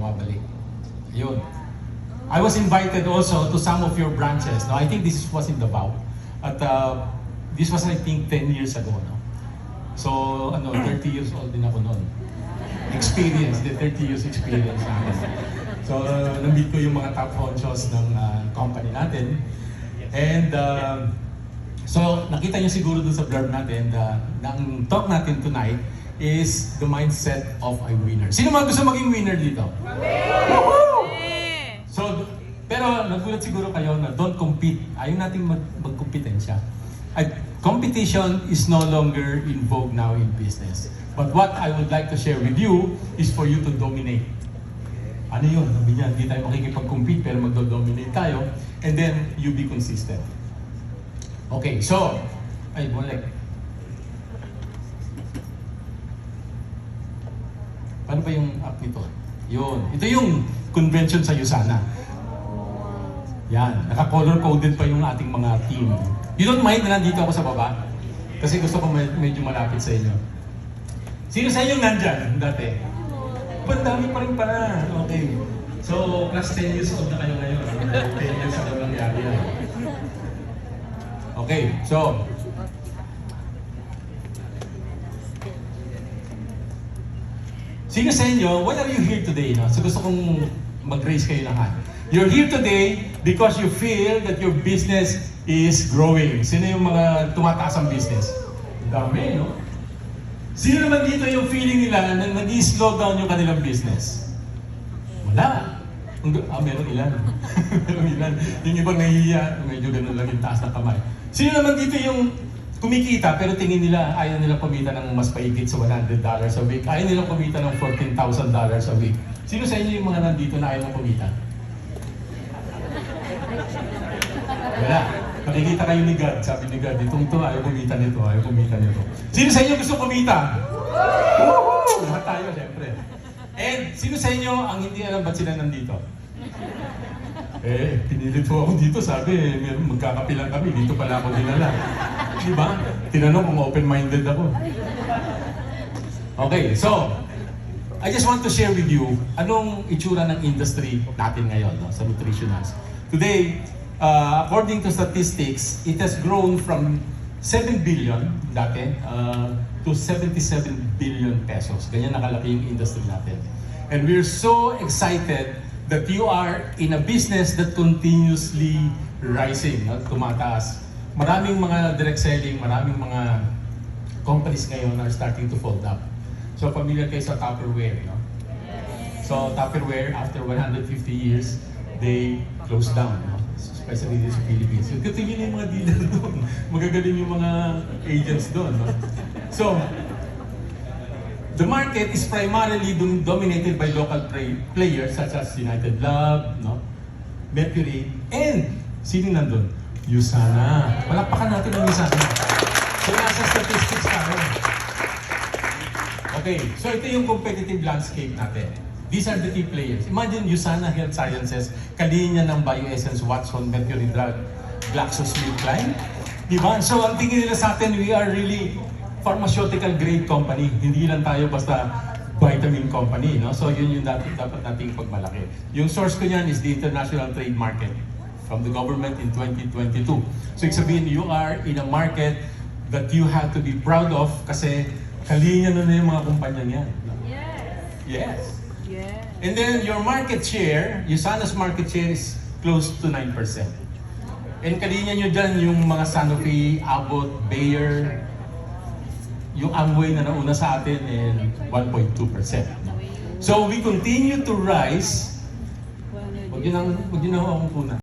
bumabalik. Yun. I was invited also to some of your branches. No? I think this was in Davao. At this was, I think, 10 years ago. No? So, 30 years old din ako noon. Experience, the 30 years experience natin. So, nandito yung mga top honchos ng company natin. And, so, nakita niyo siguro dun sa blurb natin, ang talk natin tonight is the mindset of a winner. Sino mga gusto maging winner dito? So, pero nagulat siguro kayo na don't compete. Ayaw nating magkompetensya. Competition is no longer in vogue now in business. But what I would like to share with you is for you to dominate. Ano yun? Sabi niya, hindi tayo makikipag-compete pero magdo-dominate tayo. And then, you be consistent. Okay, so, ay, balik. Paano ba yung app nito? Yun. Ito yung convention sa USANA. Yan. Naka-color-coded pa yung ating mga team. You don't mind na nandito ako sa baba? Kasi gusto ko medyo malapit sa inyo. Sino sa inyo nandyan dati? Pandami pa rin pala. Okay. So, plus 10 years old na kayo ngayon. 10 years ako nangyari yan. Okay, so. Sino sa inyo, why are you here today? No? So gusto kong mag-raise kayo ng hand. You're here today because you feel that your business is growing. Sino yung mga tumataas ang business? Dami, no? Sino naman dito yung feeling nila na nag-slow down yung kanilang business? Wala. Meron ilan. Meron ilan. Yung ibang nahihiya, medyo ganun lang yung taas ng kamay. Sino naman dito yung kumikita pero tingin nila ayaw nila kumita ng mas paigit sa $100 a week. Ayaw nila kumita ng $14,000 a week. Sino sa inyo yung mga nandito na ayaw na kumita? Wala. Nakikita kayo ni God. Sabi ni God, itong to, ayaw kumita nito, ayaw kumita nito. Sino sa inyo gusto kumita? Woohoo! Lahat tayo, syempre. And sino sa inyo ang hindi alam ba't sila nandito? Pinilit po ako dito, sabi, magkakapilan kami, dito pala ako dinala. Di ba? Tinanong kung open-minded ako. Okay, so, I just want to share with you anong itsura ng industry natin ngayon sa nutritionals. Today, according to statistics, it has grown from 7 billion dati to 77 billion pesos. Ganyan nakalaki yung industry natin. And we're so excited that you are in a business that continuously rising, tumataas. Maraming mga direct selling, maraming mga companies ngayon are starting to fold up. So familiar kayo sa Tupperware, no? So Tupperware, after 150 years, they closed down, no? Especially dito sa Philippines. So tingin yung mga dealer doon, magagaling yung mga agents doon, no? So, the market is primarily dominated by local players such as United Lab, no? Mercury, and sino nandun? USANA. Palakpakan natin ang USANA. So, nasa statistics tayo. Okay, so ito yung competitive landscape natin. These are the key players. Imagine USANA Health Sciences, kalinya ng BioEssence, Watson, Mercury Drug, GlaxoSmithKline. Diba? So, ang tingin nila sa atin, we are really pharmaceutical grade company. Hindi lang tayo basta vitamin company, no? So yun yung dapat nating pagmalaki. Yung source ko niyan is the international trade market from the government in 2022. So ibig sabihin, you are in a market that you have to be proud of kasi kalinya na yung mga kumpanya niyan. Yes. Yes. And then your market share, USANA's market share is close to 9%. And kalinya nyo dyan yung mga Sanofi, Abbott, Bayer, yung Amway na nauna sa atin in 1.2%. So we continue to rise. Huwag yun ang akong puna.